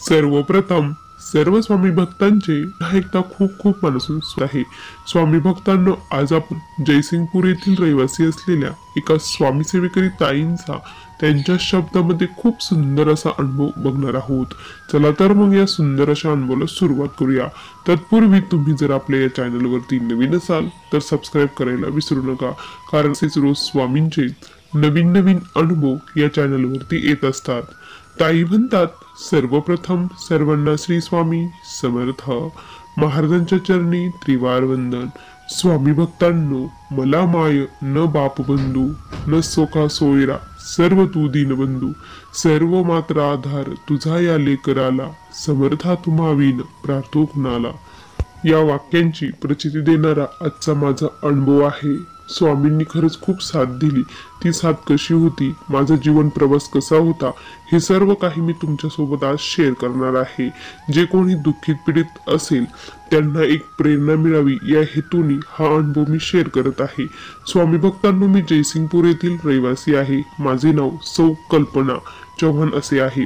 सर्वप्रथम सर्व स्वामी भक्तांचे पुन्हा एकदा खूप खूप मनापासून स्वागत आहे. स्वामी भक्तांनो, आज आपण जयसिंगपूर येथील रहिवासी असलेल्या एका स्वामी सेवेकरी ताईंचा त्यांच्या शब्दामध्ये खूप सुंदर असा अनुभव बघणार आहोत. चला तर मग या सुंदर अशा अनुभवाला सुरुवात करूया. तत्पूर्वी तुम्ही जर आपल्या या चॅनलवरती नवीन असाल तर सबस्क्राईब करायला विसरू नका, कारण असेच रोज स्वामींचे नवीन नवीन अनुभव या चॅनलवरती येत असतात. ताई म्हणतात, सर्वप्रथम सर्वांना श्री स्वामी समर्थ. महाराजांच्या चरणी त्रिवार वंदन. स्वामी भक्तांनो, मला माय न बाप बंधू, न सोखा सोयरा, सर्व तू दीनबंधू, सर्व मात्र आधार तुझा या लेकराला, समर्था तुम्हावीन प्रार्थो कुणाला. या वाक्यांची प्रचिती देणारा आजचा माझा अनुभव आहे. स्वामींनी खरंच खूप साथ दिली. ती साथ कशी होती, माझा जीवन प्रवास कसा होता, हे सर्व काही मी तुमच्यासोबत आज शेअर करणार आहे. जे कोणी दुःखित पीडित असेल त्यांना एक प्रेरणा मिळावी या हेतूने हा अनुभव मी शेअर करत आहे. स्वामी भक्तांनो, मी जयसिंगपूर येथील रहिवासी आहे. माझे नाव सौ कल्पना चव्हाण असे आहे.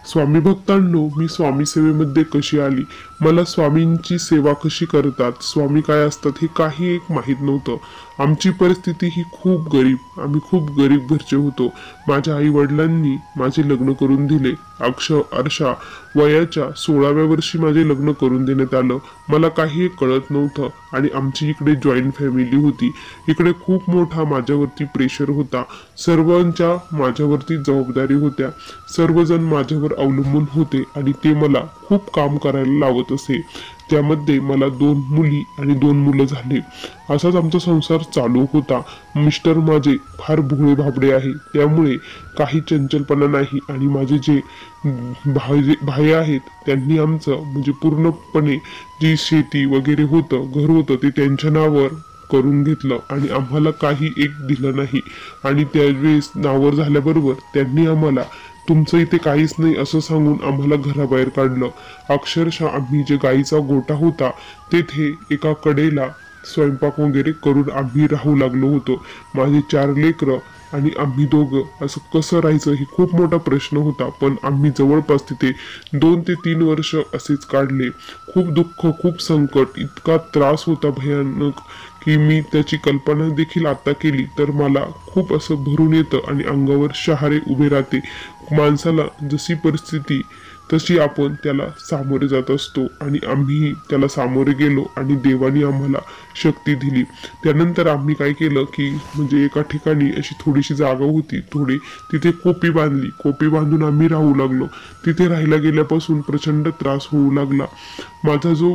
स्वामी भक्तांनो, मी स्वामी सेवेमध्ये कशी आली, मला स्वामींची सेवा कशी करतात, स्वामी काय असतात हे काही एक माहीत नव्हतं. आमची परिस्थिती ही खूप गरीब, आम्ही खूप गरीब घरचे होतो. माझ्या आई वडिलांनी माझे लग्न करून दिले. अक्षरशः वयाच्या 16व्या वर्षी माझे लग्न करून देण्यात आलं. मला काही कळत नव्हतं आणि आमची इकडे जॉईंट फॅमिली होती. इकडे खूप मोठा माझ्यावरती प्रेशर होता. सर्वांच्या माझ्यावरती जबाबदारी होत्या. सर्वजण माझ्यावर अवलंबून होते आणि ते मला खूप काम करायला लावत असे. त्यामध्ये मला 2 मुली आणि 2 मुलं झाले. असाच आमचा संसार चालू होता. मिस्टर माझे फार भोळे भाबडे आहे, त्यामुळे काही चंचलपणा नाही. आणि माझे जे भाई आहेत त्यांनी आमचं म्हणजे पूर्णपणे जी शेती वगैरे होतं, घर होतं, ते त्यांच्या नावावर करून घेतलं आणि आम्हाला काही एक दिलं नाही. आणि त्यावेळेस नावावर झाल्याबरोबर त्यांनी आम्हाला तुमचं इथे काहीच नाही असं सांगून आम्हाला घराबाहेर काढलं. अक्षरशः आम्ही जे गाईचा गोठा होता तेथे एका कडेला स्वयंपाक वगैरे करून आम्ही राहू लागलो होतो. माझे 4 लेकरं आणि आम्ही दोघं असं कसं राहायचं हे खूप मोठा प्रश्न होता. पण आम्ही जवळपास तिथे 2 ते 3 वर्ष असेच काढले. खूप दुःख, खूप संकट, इतका त्रास होता भयानक की मी त्याची कल्पना देखील आता केली तर मला खूप असं भरून येतं आणि अंगावर शहारे उभे राहते. माणसाला जशी परिस्थिती तशी आपण त्याला सामोरे जात असतो आणि आम्ही त्याला सामोरे गेलो आणि देवाने आम्हाला शक्ती दिली. त्यानंतर आम्ही काय केलं की म्हणजे एका ठिकाणी अशी थोडीशी जागा होती, थोडी तिथे कोपी बांधली. कोपी बांधून आम्ही राहू लागलो. तिथे राहायला गेल्यापासून प्रचंड त्रास होऊ लागला. माझा जो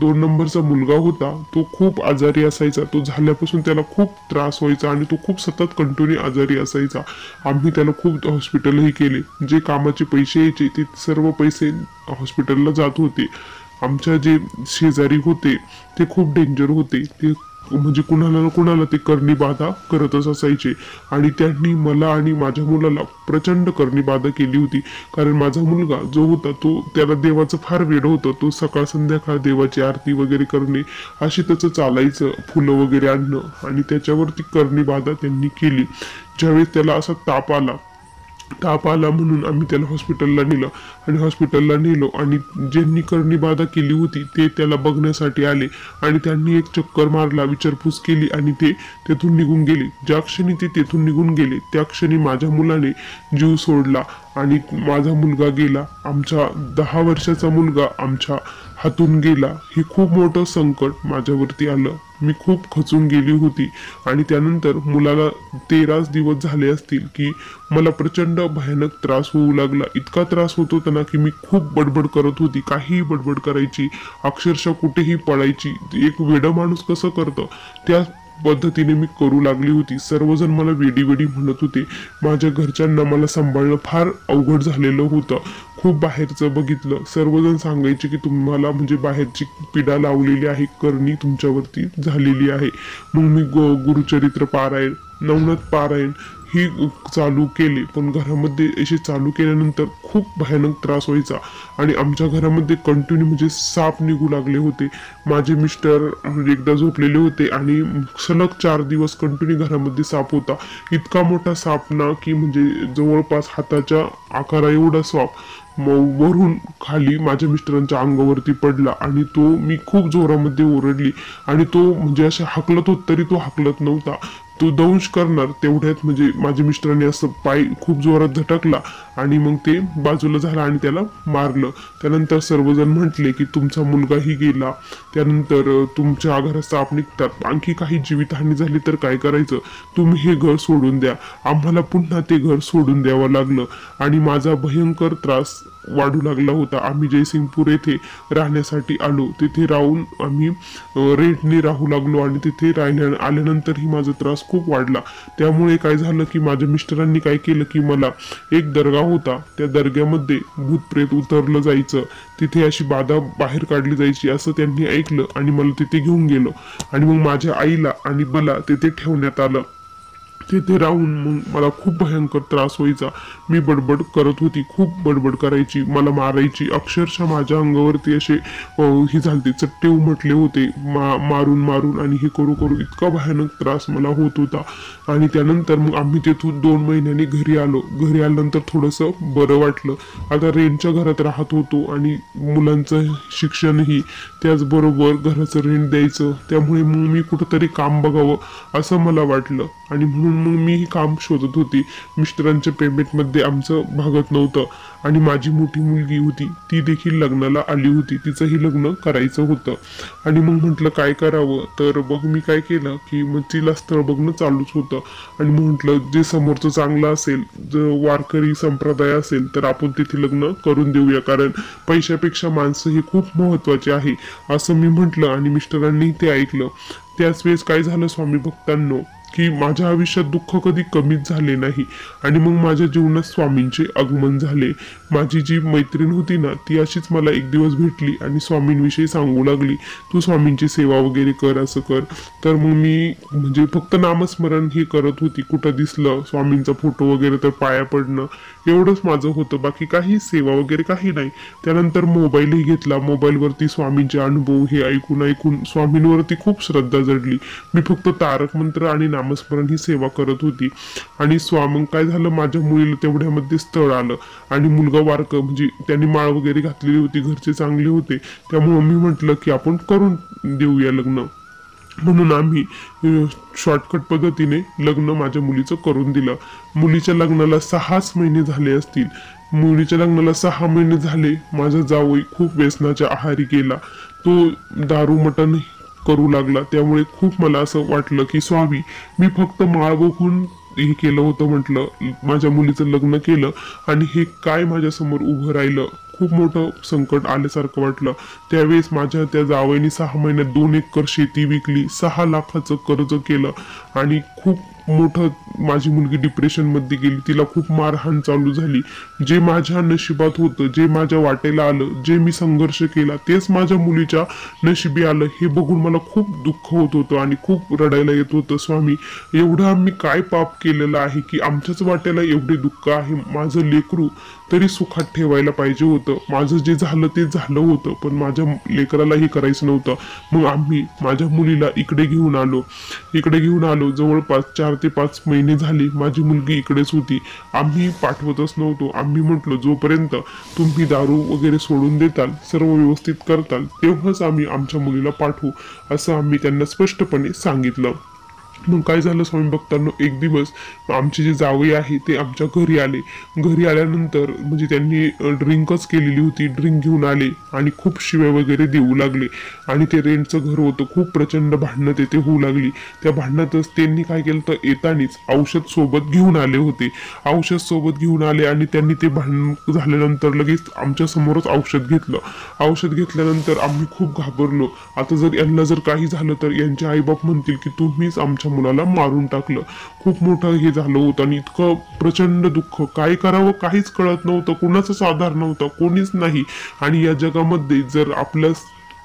2 नंबरचा मुलगा होता तो खूप आजारी असायचा. तो झाल्यापासून त्याला खूप त्रास व्हायचा आणि तो खूप सतत कंटिन्यू आजारी असायचा. आम्ही त्याला खूप हॉस्पिटलही केले. जे कामाचे पैसे यायचे ते सर्व पैसे हॉस्पिटलला जात होते. आमच्या जे शेजारी होते ते खूप डेंजर होते. ते म्हणजे कुणाला ना कुणाला ते करणी बाधा करतच असायचे आणि त्यांनी मला आणि माझ्या मुलाला प्रचंड करणी बाधा केली होती. कारण माझा मुलगा जो होता तो त्याला देवाचं फार वेड होतं. तो सकाळ संध्याकाळ देवाची आरती वगैरे करणे अशी त्याचं चालायचं, फुलं वगैरे आणणं, आणि त्याच्यावरती करणी बाधा त्यांनी केली. ज्यावेळेस त्याला असा ताप आला म्हणून आम्ही त्याला हॉस्पिटलला नेलं आणि हॉस्पिटलला नेलो आणि ज्यांनी करणी बाधा केली होती ते त्याला बघण्यासाठी आले आणि त्यांनी एक चक्कर मारला, विचारपूस केली आणि ते तेथून निघून गेले. ज्या क्षणी ते तेथून निघून गेले त्या क्षणी माझ्या मुलाने जीव सोडला आणि माझा मुलगा गेला. आमचा 10 वर्षाचा मुलगा आमच्या हातून गेला. हे खूप मोठं संकट माझ्यावरती आलं. मी खूप खचून गेली होती आणि त्यानंतर मुलाला 13 दिवस झाले असतील की मला प्रचंड भयानक त्रास होऊ लागला. इतका त्रास होत होता ना की मी खूप बडबड करत होती, काहीही बडबड करायची, अक्षरशः कुठेही पळायची. एक वेडा माणूस कसं करतं त्या पद्धतीने मी करू लागली होती. सर्वजण मला वेडी वेडी म्हणत होते. माझ्या घरच्यांना मला सांभाळणं फार अवघड झालेलं होतं. खूप बाहेरचं बघितलं. सर्वजण सांगायचे की तुम्हाला म्हणजे बाहेरची पिढा लावलेली आहे, करणी तुमच्यावरती झालेली आहे. मग मी गुरुचरित्र पारायण, नवनाथ पारायण ही चालू केले, पण घरामध्ये असे चालू केल्यानंतर खूप भयानक त्रास व्हायचा आणि आमच्या घरामध्ये कंटिन्यू म्हणजे साप निघू लागले होते. माझे मिस्टर एकदा झोपलेले होते आणि सलग 4 दिवस कंटिन्यू घरामध्ये साप होता. इतका मोठा साप ना की म्हणजे जवळपास हाताच्या आकारा एवढा साप वरून खाली माझ्या मिस्टरांच्या अंगावरती पडला आणि तो मी खूप जोरामध्ये ओरडली आणि तो म्हणजे असं हाकलत होत तरी तो हाकलत नव्हता. तो दंश करणार तेवढ्यात म्हणजे माझ्या मिस्टरांनी असं पाय खूप जोरात झटकला आणि मग ते बाजूला झाला आणि त्याला मारलं. त्यानंतर सर्वजण म्हटले की तुमचा मुलगाही गेला, त्यानंतर तुमच्या घरात साप निघतात, आणखी काही जीवितहानी झाली तर काय करायचं, तुम्ही हे घर सोडून द्या. आम्हाला पुन्हा ते घर सोडून द्यावं लागलं आणि माझा भयंकर त्रास वाढू लागला होता. आम्ही जयसिंगपूर येथे राहण्यासाठी आलो. तिथे राहून आम्ही रेंटने राहू लागलो आणि तिथे आल्यानंतरही माझा त्रास खूप वाढला. त्यामुळे काय झालं की माझ्या मिस्टरांनी काय केलं की मला एक दर्गा होता, त्या दर्ग्यामध्ये भूत प्रेत उतरलं जायचं, तिथे अशी बाधा बाहेर काढली जायची असं त्यांनी ऐकलं आणि मला तिथे घेऊन गेलो आणि मग माझ्या आईला आणि मला तिथे ठेवण्यात आलं. तिथे राहून मग मला खूप भयंकर त्रास व्हायचा. मी बडबड करत होती, खूप बडबड करायची, मला मारायची, अक्षरशः माझ्या अंगावरती असे हे झालते, चट्टे उमटले होते मारून मारून आणि हे करू करू इतका भयानक त्रास मला होत होता. आणि त्यानंतर मग आम्ही तिथून 2 महिन्यांनी घरी आलो. घरी आल्यानंतर थोडंसं बरं वाटलं. आता रेंटच्या घरात राहत होतो आणि मुलांचं शिक्षणही त्याचबरोबर घराचं रेंट द्यायचं, त्यामुळे मग मी कुठंतरी काम बघावं असं मला वाटलं आणि म्हणून मग मी काम शोधत होती. मिस्टरांच्या पेमेंटमध्ये आमचं भागत नव्हतं आणि माझी मोठी मुलगी होती, ती देखील लग्नाला आली होती, तिचंही लग्न करायचं होतं आणि मग म्हटलं काय करावं, तर बघ मी काय केलं की मग तिला स्थळ बघणं चालूच होतं आणि म्हटलं जे समोरचं चांगलं असेल, जर वारकरी संप्रदाय असेल तर आपण तिथे लग्न करून देऊया, कारण पैशापेक्षा माणसं हे खूप महत्वाचे आहे असं मी म्हटलं आणि मिस्टरांनी ते ऐकलं. त्याच वेळेस काय झालं स्वामी भक्तांनो की माझ्या आयुष्यात दुःख कधी कमीच झाले नाही आणि मग माझ्या जीवनात स्वामींचे आगमन झाले. माझी जी मैत्रीण होती ना ती अशीच मला एक दिवस भेटली आणि स्वामींविषयी सांगू लागली, तू स्वामींची सेवा वगैरे कर, असं कर. तर मग मी म्हणजे फक्त नामस्मरण हे करत होती, कुठं दिसलं स्वामींचा फोटो वगैरे तर पाया पडणं एवढंच माझं होतं, बाकी काही सेवा वगैरे काही नाही. त्यानंतर मोबाईलही घेतला, मोबाईलवरती स्वामींचे अनुभव हे ऐकून ऐकून स्वामींवरती खूप श्रद्धा जडली. मी फक्त तारक मंत्र आणि नामस्मरण ही सेवा करत होती आणि मग काय झालं, माझ्या मुलीला तेवढ्यामध्ये स्थळ आलं आणि मुलगा वारक म्हणजे त्यांनी माळ वगैरे घातलेली होती, घरचे चांगले होते, त्यामुळे मी म्हटलं की आपण करून देऊया लग्न. म्हणून आम्ही शॉर्टकट पद्धतीने लग्न माझ्या मुलीचं करून दिलं. मुलीच्या लग्नाला 6 महिने झाले असतील. मुलीच्या लग्नाला 6 महिने झाले, माझा जावई खूप व्यसनाच्या आहारी गेला. तो दारू मटण करू लागला. त्यामुळे खूप मला असं वाटलं की स्वामी मी फक्त माळ बघून हे केलं होतं, म्हटलं माझ्या मुलीचं लग्न केलं आणि हे काय माझ्या समोर उभं राहिलं, खूप मोठं संकट आल्यासारखं वाटलं. त्यावेळेस माझ्या त्या जावईने 6 महिन्यात 2 एकर शेती विकली, 6 लाखाचं कर्ज केलं आणि खूप मोठं माझी मुलगी डिप्रेशन मध्ये गेली, तिला खूप मारहाण चालू झाली. जे माझ्या नशिबात होतं, जे माझ्या वाटेला आलं, जे मी संघर्ष केला तेच माझ्या मुलीच्या नशिबी आलं, हे बघून मला खूप दुःख होत होतं आणि खूप रडायला येत होतं. स्वामी एवढं आम्ही काय पाप केलेलं आहे की आमच्याच वाट्याला एवढे दुःख आहे. माझं लेकरू तरी सुखात ठेवायला पाहिजे होतं, माझं जे झालं ते झालं होतं, पण माझ्या लेकराला हे करायचं नव्हतं. मग आम्ही माझ्या मुलीला इकडे घेऊन आलो. जवळपास 4 ते 5 महिने झाले माझी मुलगी इकडेच होती. आम्ही पाठवतच नव्हतो. आम्ही म्हटलो जोपर्यंत तुम्ही दारू वगैरे सोडून देताल, सर्व व्यवस्थित करताल, तेव्हाच आम्ही आमच्या मुलीला पाठवू असं आम्ही त्यांना स्पष्टपणे सांगितलं. मग काय झालं स्वामी भक्तांनो, एक दिवस आमचे जे जावई आहे ते आमच्या घरी आले. घरी आल्यानंतर म्हणजे त्यांनी ड्रिंकच केलेली होती, ड्रिंक घेऊन आले आणि खूप शिव्या वगैरे देऊ लागले आणि ते रेंटचं घर होतं, खूप प्रचंड भांडणं तेथे होऊ लागली. त्या भांडणातच त्यांनी काय केलं तर येतानीच औषध सोबत घेऊन आले होते. औषध सोबत घेऊन आले आणि त्यांनी ते भांडण झाल्यानंतर लगेच आमच्या समोरच औषध घेतलं. औषध घेतल्यानंतर आम्ही खूप घाबरलो. आता जर यांना जर काही झालं तर यांचे आईबाप म्हणतील की तुम्हीच आमच्या मुलाला मारून टाकलं. खूप मोठं हे झालं होतं आणि इतकं प्रचंड दुःख, काय करावं काहीच कळत नव्हतं, कोणाचाच आधार नव्हता, कोणीच नाही. आणि या जगामध्ये जर आपल्या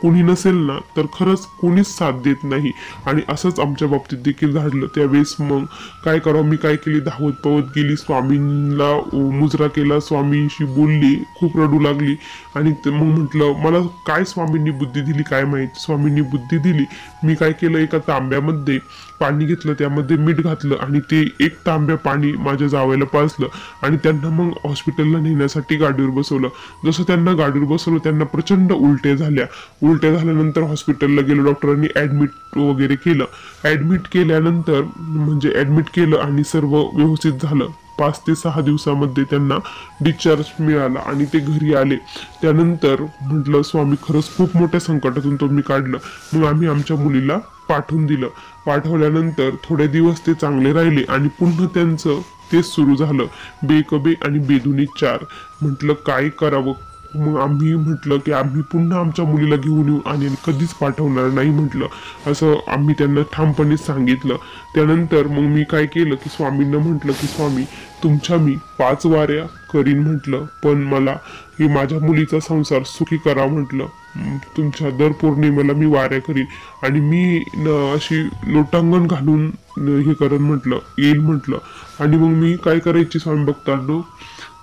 कोणी नसेल ना तर खरंच कोणीच साथ देत नाही. आणि असंच आमच्या बाबतीत देखील झालं. त्यावेळेस मग काय करावं, मी काय केली, धावत पवत गेली, स्वामींना मुजरा केला, स्वामींशी बोलली, खूप रडू लागली. आणि मग म्हटलं मला काय स्वामींनी बुद्धी दिली काय माहिती, स्वामींनी बुद्धी दिली. मी काय केलं, एका तांब्यामध्ये पाणी घेतलं, त्यामध्ये मीठ घातलं आणि ते एक तांब्या पाणी माझ्या जावयाला पाजलं आणि त्यांना मग हॉस्पिटलला नेण्यासाठी गाडीवर बसवलं. जसं त्यांना गाडीवर बसवलं त्यांना प्रचंड उलट्या झाल्या. उलट्या झाल्यानंतर हॉस्पिटलला गेलो, डॉक्टरांनी ऍडमिट वगैरे केलं. ऍडमिट केल्यानंतर म्हणजे ऍडमिट केलं आणि सर्व व्यवस्थित झालं. 5 ते 6 दिवसामध्ये त्यांना डिस्चार्ज मिळाला आणि ते घरी आले. त्यानंतर म्हटलं स्वामी खरंच खूप मोठ्या संकटातून तुम्ही काढलं. मग आम्ही आमच्या मुलीला पाठवून दिलं. पाठवल्यानंतर थोडे दिवस ते चांगले राहिले आणि पुन्हा त्यांचं तेच सुरू झालं, बेकबे आणि बेदुनी 4. म्हटलं काय करावं. मग आम्ही म्हटलं की आम्ही पुन्हा आमच्या मुलीला घेऊन येऊ आणि कधीच पाठवणार नाही म्हटलं, असं आम्ही त्यांना ठामपणे सांगितलं. त्यानंतर मग मी काय केलं की स्वामींना म्हटलं की स्वामी तुमच्या मी 5 वाऱ्या करीन म्हटलं, पण मला हे माझ्या मुलीचा संसार सुखी करा म्हटलं. तुमच्या दर पौर्णिमेला मी वाऱ्या करीन आणि मी अशी लोटांगण घालून हे करेन म्हटलं, येईल म्हटलं. आणि मग मी काय करायची स्वामी भक्तांनो,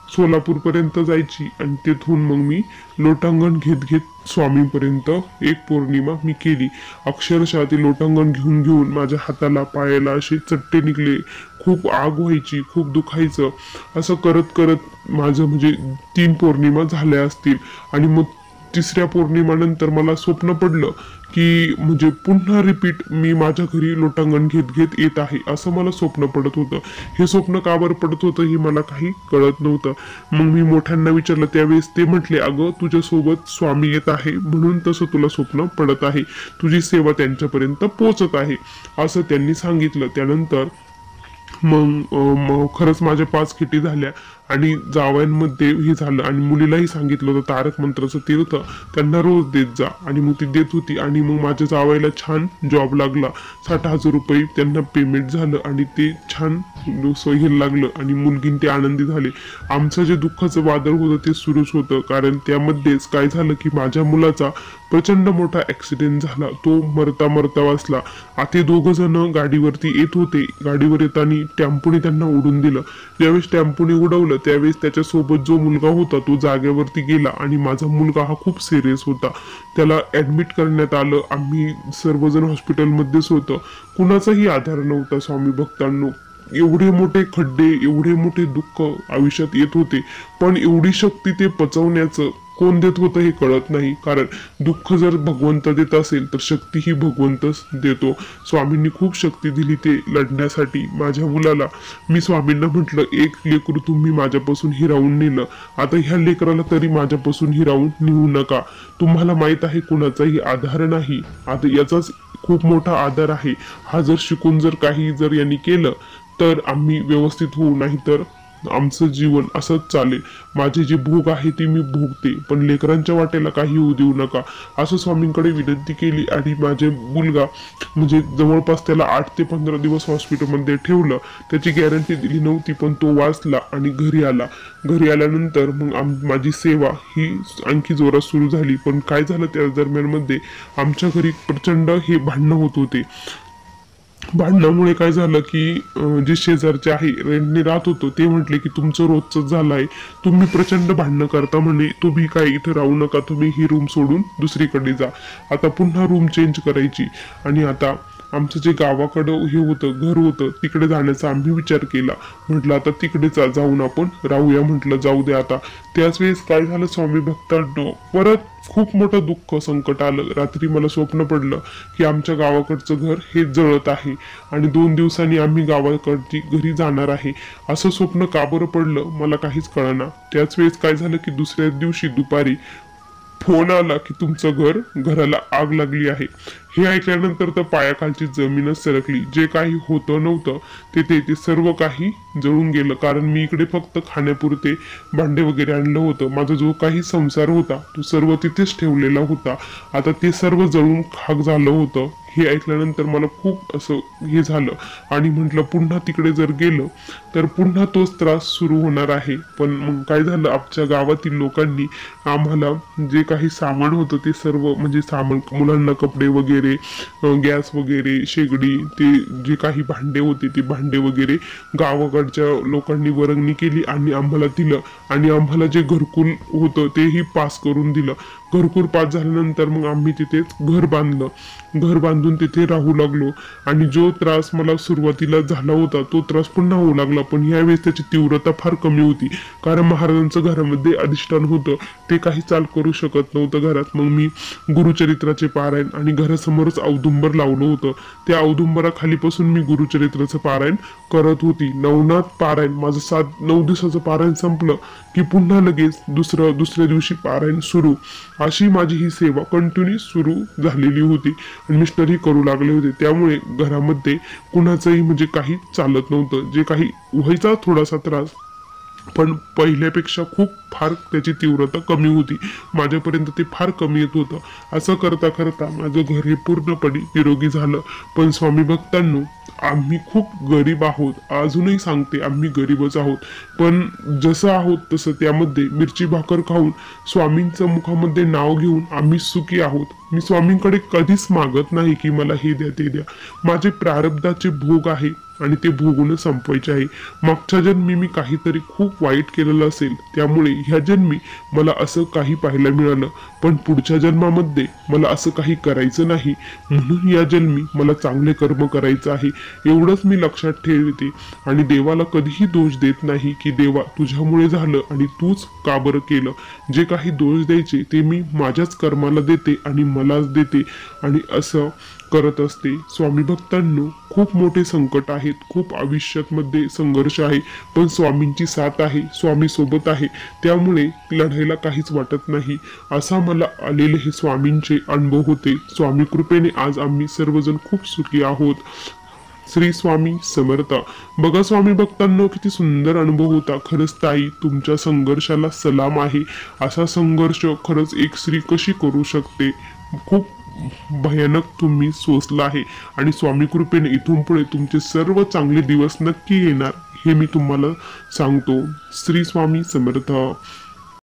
सोलापूरपर्यंत जायची आणि तिथून मग मी लोटांगण घेत घेत स्वामींपर्यंत एक पौर्णिमा मी केली. अक्षरशः ते लोटांगण घेऊन घेऊन माझ्या हाताला पायाला असे चट्टे निघले, खूप आग व्हायची, खूप दुखायचं. असं करत करत माझं म्हणजे 3 पौर्णिमा झाल्या असतील. आणि मग 3ऱ्या पौर्णिमानंतर मला स्वप्न पडलं की म्हणजे पुन्हा रिपीट मी माझ्या घरी लोटांगण घेत घेत येत आहे, असं मला स्वप्न पडत होतं. हे स्वप्न का बरं पडत होतं हे मला काही कळत नव्हतं. मग मी मोठ्यांना विचारलं, त्यावेळेस ते म्हटले अगं तुझ्यासोबत स्वामी येत आहे म्हणून तसं तुला स्वप्न पडत आहे, तुझी सेवा त्यांच्यापर्यंत पोहोचत आहे, असं त्यांनी सांगितलं. त्यानंतर मग खरंच माझ्या 5 किटी झाल्या आणि जावयांमध्ये हे झालं. आणि मुलीलाही सांगितलं होतं तारक मंत्राचं तीर्थ त्यांना रोज देत जा, आणि मग ती देत होती. आणि मग माझ्या जावयाला छान जॉब लागला, 60,000 रुपये त्यांना पेमेंट झालं आणि ते छान सोयीला लागलं आणि मुलगीन ते आनंदी झाले. आमचं जे दुःखाचं वादळ होतं ते सुरूच होतं, कारण त्यामध्येच काय झालं की माझ्या मुलाचा प्रचंड मोठा ऍक्सिडेंट झाला, तो मरता मरता वाचला. आता 2 जण गाडीवरती येत होते, गाडीवर येताना टेम्पोने त्यांना उडून दिलं. ज्यावेळेस टेम्पोने उडवलं त्यावेळेस त्याच्यासोबत जो मुलगा होता तो जागेवरती गेला आणि माझा मुलगा हा खूप सिरियस होता, त्याला ऍडमिट करण्यात आलं. आम्ही सर्वजण हॉस्पिटलमध्येच होतो, कुणाचाही आधार नव्हता स्वामी भक्तांनो. एवढे मोठे खड्डे, एवढे मोठे दुःख आयुष्यात येत होते, पण एवढी शक्ती ते पचवण्याचं कोण देत होतं हे कळत नाही. कारण दुःख जर भगवंत देत असेल तर शक्ती ही भगवंतच देतो. स्वामींनी खूप शक्ती दिली ते लढण्यासाठी माझ्या मुलाला. मी स्वामींना म्हटलं, एक लेकरू तुम्ही माझ्यापासून हिरावून नेलं, आता ह्या लेकराला तरी माझ्यापासून हिरावून नेऊ नका. तुम्हाला माहित आहे कुणाचाही आधार नाही, आता याचाच खूप मोठा आधार आहे. हा जर शिकून जर काही जर यांनी केलं तर आम्ही व्यवस्थित होऊ, नाही तर आमचं जीवन असंच चालेल. माझे जे भोग आहे ते मी भोगते, पण लेकरांच्या वाटेला काही होऊ देऊ नका, असं स्वामींकडे विनंती केली. आणि माझे मुलगा म्हणजे जवळपास त्याला 8 ते 15 दिवस हॉस्पिटलमध्ये ठेवलं, त्याची गॅरंटी दिली नव्हती, पण तो वाचला आणि घरी आला. घरी आल्यानंतर मग माझी सेवा ही आणखी जोरात सुरू झाली. पण काय झालं त्या दरम्यान मध्ये आमच्या घरी प्रचंड हे भांडणं होत होते. भांडणामुळे काय झालं की जे शेजारचे आहे रेंटने राहत होतो ते म्हटले की तुमचं रोजच झालं आहे, तुम्ही प्रचंड भांडणं करता म्हणे, तुम्ही काय इथं राहू नका, तुम्ही ही रूम सोडून दुसरीकडे जा. आता पुन्हा रूम चेंज करायची. आणि आता आमचं जे गावाकडं हे होतं घर होतं तिकडे जाण्याचा आम्ही विचार केला. म्हटलं आता तिकडे जाऊन आपण राहूया, म्हटलं जाऊ दे आता. त्याच वेळेस काय झालं स्वामी भक्तांनो, परत खूप मोठं दुःख संकट आलं. रात्री मला स्वप्न पडलं की आमच्या गावाकडचं घर हे जळत आहे आणि 2 दिवसांनी आम्ही गावाकडची घरी जाणार आहे. असं स्वप्न का बरं पडलं मला काहीच कळना. त्याच वेळेस काय झालं की दुसऱ्या दिवशी दुपारी फोन आला की तुमचं घराला आग लागली आहे. हे ऐकल्यानंतर तर पायाखालची जमीनच सरकली. जे काही होतं नव्हतं ते सर्व काही जळून गेलं. कारण मी इकडे फक्त खाण्यापुरते भांडे वगैरे आणलं होतं. माझा जो काही संसार होता तो सर्व तिथेच ठेवलेला होता. आता ते सर्व जळून खाक झालं होतं. हे ऐकल्यानंतर मला खूप असं हे झालं आणि म्हटलं पुन्हा तिकडे जर गेलं तर पुन्हा तोच त्रास सुरू होणार आहे. पण मग काय झालं, आमच्या गावातील लोकांनी आम्हाला जे काही सामान होतं ते सर्व म्हणजे सामान, मुलांना कपडे वगैरे, गॅस वगैरे, शेगडी, ते जे काही भांडे होते ते भांडे वगैरे गावाकडच्या लोकांनी वर्गणी केली आणि आम्हाला दिलं. आणि आम्हाला जे घरकुल होतं तेही पास करून दिलं. घरकुल पास झाल्यानंतर मग आम्ही तिथेच घर बांधलं. घर बांधून तिथे राहू लागलो. आणि जो त्रास मला सुरुवातीला झाला होता तो त्रास पुन्हा होऊ लागला, पण यावेळेस त्याची तीव्रता फार कमी होती. कारण महाराजांचं घरामध्ये अधिष्ठान होतं, ते काही चाल करू शकत नव्हतं घरात. मग मी गुरुचरित्राचे पारायण आणि घरासमोरच औदुंबर लावलं होतं, त्या औदुंबराखाली बसून मी गुरुचरित्राचं पारायण करत होती. नवनाथ पारायण माझं 7-9 दिवसाचं पारायण संपलं की पुन्हा लगेच दुसऱ्या दिवशी पारायण सुरू. अशी माझी ही सेवा कंटिन्यू सुरू झालेली होती आणि मिस्टरही करू लागले होते. त्यामुळे घरामध्ये कुणाचंही म्हणजे काही चालत नव्हतं. जे काही व्हायचा थोडासा त्रास, पण पहिल्यापेक्षा खूप फार त्याची तीव्रता कमी होती. माझ्यापर्यंत ते फार कमी येत होतं. असं करता करता माझं घर हे पूर्णपणे निरोगी झालं. पण स्वामी भक्तांनो, आम्ही खूप गरीब आहोत. अजूनही सांगते, आम्ही गरीबच आहोत. पण जसं आहोत तसं त्यामध्ये मिरची भाकर खाऊन स्वामींचं मुखामध्ये नाव घेऊन आम्ही सुखी आहोत. मी स्वामींकडे कधीच मागत नाही की मला हे द्या ते द्या. माझे प्रारब्धाचे भोग आहे आणि ते भोगून संपवायचे आहे. मागच्या जन्मी मी काहीतरी खूप वाईट केलेलं असेल, त्यामुळे ह्या जन्मी मला असं काही पाहायला मिळालं. पण पुढच्या जन्मामध्ये मला असं काही करायचं नाही, म्हणून या जन्मी मला चांगले कर्म करायचं आहे, एवढंच मी लक्षात ठेवते. आणि देवाला कधीही दोष देत नाही की देवा तुझ्यामुळे झालं आणि तूच का बरं केलं. जे काही दोष द्यायचे ते मी माझ्याच कर्माला देते आणि मलाच देते आणि असं करत असते. स्वामी भक्तांनो, खूप मोठे संकट आहेत, खूप आयुष्यामध्ये संघर्ष आहे, पण स्वामींची साथ आहे, स्वामी सोबत आहे, त्यामुळे लढायला काहीच वाटत नाही. असा मला आलेले हे स्वामींचे अनुभव होते. स्वामी कृपेने आज आम्ही सर्वजण खूप सुखी आहोत. श्री स्वामी समर्थ. बघा स्वामी भक्तांनो, किती सुंदर अनुभव होता. खरंच ताई, तुमच्या संघर्षाला सलाम आहे. असा संघर्ष खरंच एक स्त्री कशी करू शकते. खूप भयानक तुम्ही सोसला आहे आणि स्वामी कृपेने इथून पुढे तुमचे सर्व चांगले दिवस नक्की येणार, हे मी तुम्हाला सांगतो. श्री स्वामी समर्थ.